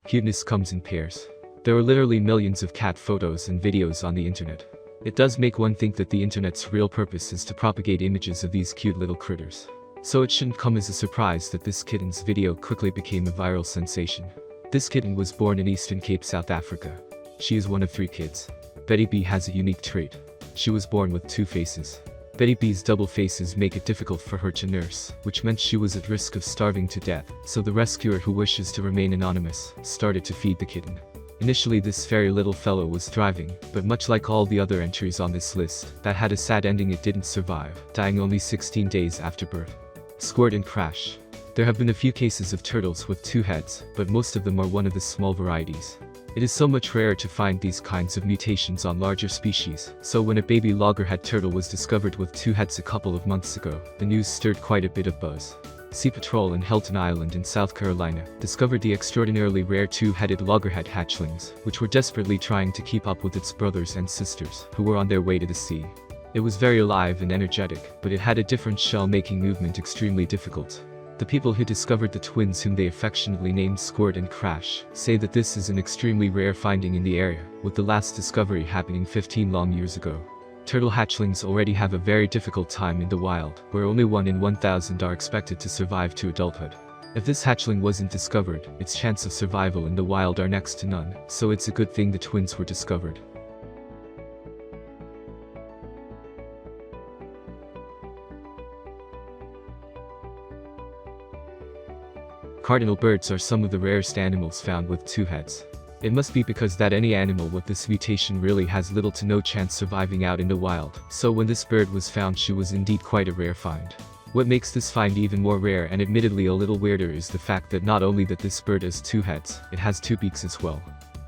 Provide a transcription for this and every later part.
Cuteness comes in pairs. There are literally millions of cat photos and videos on the internet. It does make one think that the internet's real purpose is to propagate images of these cute little critters. So it shouldn't come as a surprise that this kitten's video quickly became a viral sensation. This kitten was born in Eastern Cape, South Africa. She is one of 3 kids. Betty B has a unique trait. She was born with 2 faces. Betty B's double faces make it difficult for her to nurse, which meant she was at risk of starving to death, so the rescuer, who wishes to remain anonymous, started to feed the kitten. Initially this fairy little fellow was thriving, but much like all the other entries on this list, that had a sad ending, it didn't survive, dying only 16 days after birth. Squirt and Crash. There have been a few cases of turtles with 2 heads, but most of them are one of the small varieties. It is so much rarer to find these kinds of mutations on larger species, so when a baby loggerhead turtle was discovered with 2 heads a couple of months ago, the news stirred quite a bit of buzz. Sea Patrol in Helton Island in South Carolina discovered the extraordinarily rare 2-headed loggerhead hatchlings, which were desperately trying to keep up with its brothers and sisters, who were on their way to the sea. It was very alive and energetic, but it had a different shell-making movement, extremely difficult. The people who discovered the twins, whom they affectionately named Squirt and Crash, say that this is an extremely rare finding in the area, with the last discovery happening 15 long years ago. Turtle hatchlings already have a very difficult time in the wild, where only 1 in 1,000 are expected to survive to adulthood. If this hatchling wasn't discovered, its chance of survival in the wild are next to none, so it's a good thing the twins were discovered. Cardinal birds are some of the rarest animals found with 2 heads. It must be because that any animal with this mutation really has little to no chance surviving out in the wild, so when this bird was found, she was indeed quite a rare find. What makes this find even more rare and admittedly a little weirder is the fact that not only that this bird has 2 heads, it has 2 beaks as well.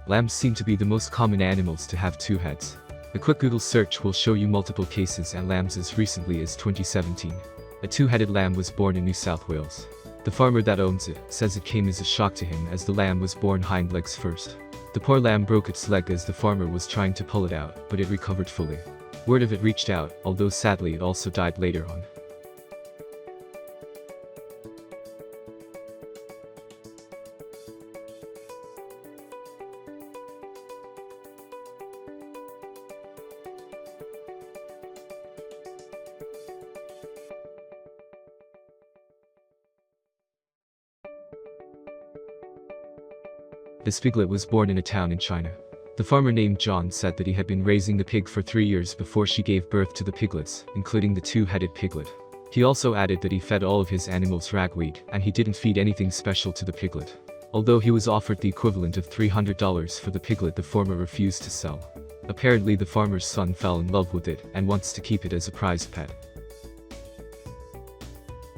Lambs seem to be the most common animals to have 2 heads. A quick Google search will show you multiple cases at lambs as recently as 2017. A 2-headed lamb was born in New South Wales. The farmer that owns it says it came as a shock to him as the lamb was born hind legs first. The poor lamb broke its leg as the farmer was trying to pull it out, but it recovered fully. Word of it reached out, although sadly it also died later on. This piglet was born in a town in China. The farmer named John said that he had been raising the pig for 3 years before she gave birth to the piglets, including the 2-headed piglet. He also added that he fed all of his animals ragweed, and he didn't feed anything special to the piglet. Although he was offered the equivalent of $300 for the piglet, the farmer refused to sell. Apparently the farmer's son fell in love with it and wants to keep it as a prized pet.